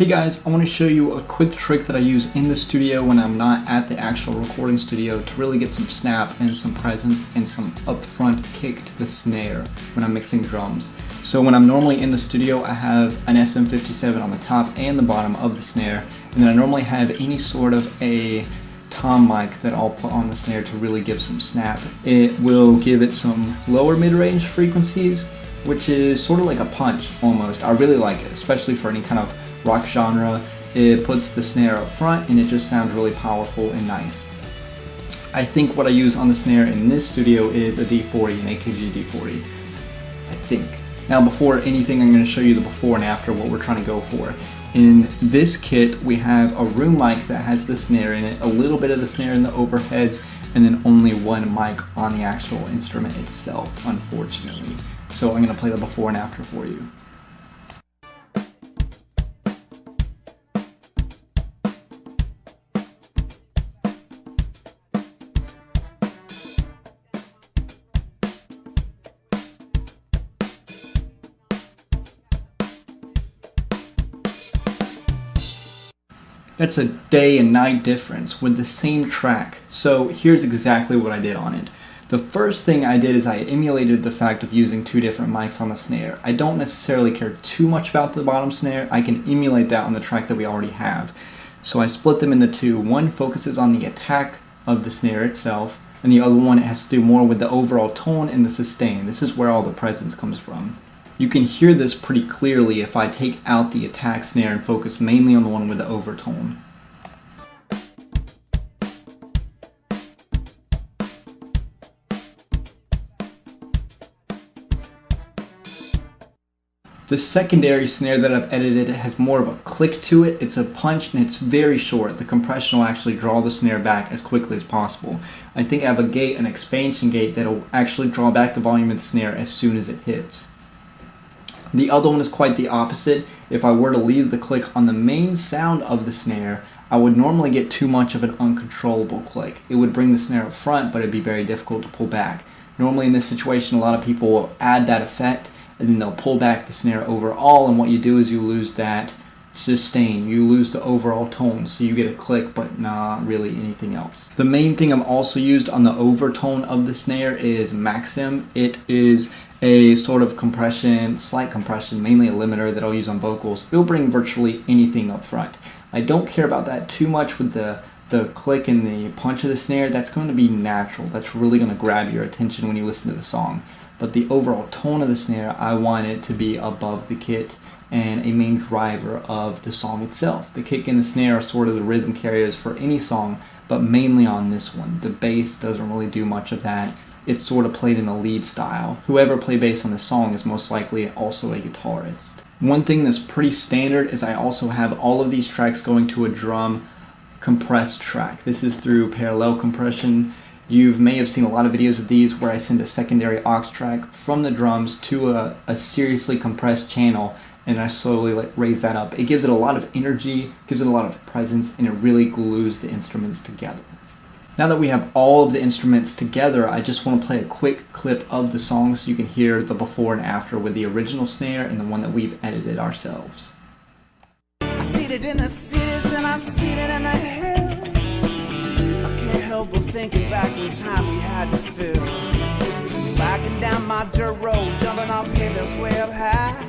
Hey guys, I want to show you a quick trick that I use in the studio when I'm not at the actual recording studio to really get some snap and some presence and some upfront kick to the snare when I'm mixing drums. So when I'm normally in the studio, I have an SM57 on the top and the bottom of the snare, and then I normally have any sort of a tom mic that I'll put on the snare to really give some snap. It will give it some lower mid-range frequencies, which is sort of like a punch almost. I really like it, especially for any kind of rock genre. It puts the snare up front and it just sounds really powerful and nice. I think what I use on the snare in this studio is a D40, an AKG D40, I think. Now before anything, I'm going to show you the before and after, what we're trying to go for. In this kit we have a room mic that has the snare in it, a little bit of the snare in the overheads, and then only one mic on the actual instrument itself, unfortunately. So I'm going to play the before and after for you. That's a day and night difference with the same track. So here's exactly what I did on it. The first thing I did is I emulated the fact of using two different mics on the snare. I don't necessarily care too much about the bottom snare. I can emulate that on the track that we already have. So I split them into two. One focuses on the attack of the snare itself, and the other one has to do more with the overall tone and the sustain. This is where all the presence comes from. You can hear this pretty clearly if I take out the attack snare and focus mainly on the one with the overtone. The secondary snare that I've edited has more of a click to it. It's a punch and it's very short. The compression will actually draw the snare back as quickly as possible. I think I have a gate, an expansion gate, that'll actually draw back the volume of the snare as soon as it hits. The other one is quite the opposite. If I were to leave the click on the main sound of the snare, I would normally get too much of an uncontrollable click. It would bring the snare up front, but it'd be very difficult to pull back. Normally in this situation, a lot of people will add that effect and then they'll pull back the snare overall, and what you do is you lose that sustain, you lose the overall tone, so you get a click but not really anything else. The main thing I've also used on the overtone of the snare is Maxim. It is a sort of compression, slight compression, mainly a limiter that I'll use on vocals. It'll bring virtually anything up front. I don't care about that too much with the click and the punch of the snare. That's going to be natural. That's really going to grab your attention when you listen to the song. But the overall tone of the snare, I want it to be above the kit and a main driver of the song itself. The kick and the snare are sort of the rhythm carriers for any song, but mainly on this one. The bass doesn't really do much of that. It's sort of played in a lead style. Whoever played bass on the song is most likely also a guitarist. One thing that's pretty standard is I also have all of these tracks going to a drum compressed track. This is through parallel compression. You may have seen a lot of videos of these where I send a secondary aux track from the drums to a seriously compressed channel, and I slowly raise that up. It gives it a lot of energy, gives it a lot of presence, and it really glues the instruments together. Now that we have all of the instruments together, I just want to play a quick clip of the song so you can hear the before and after with the original snare and the one that we've edited ourselves. I see it in the cities and I see it in the hills. I can't help but thinking back in time we had to fill. Backing down my dirt road, jumping off hills way up high.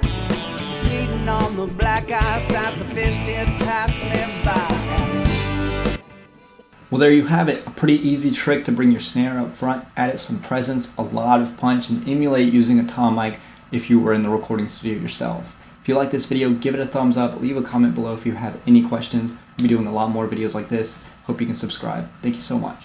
Skating on the black ice as the fish did pass me by. Well, there you have it. A pretty easy trick to bring your snare up front, add it some presence, a lot of punch, and emulate using a tom mic if you were in the recording studio yourself. If you like this video, give it a thumbs up, leave a comment below if you have any questions. I'll be doing a lot more videos like this. Hope you can subscribe. Thank you so much.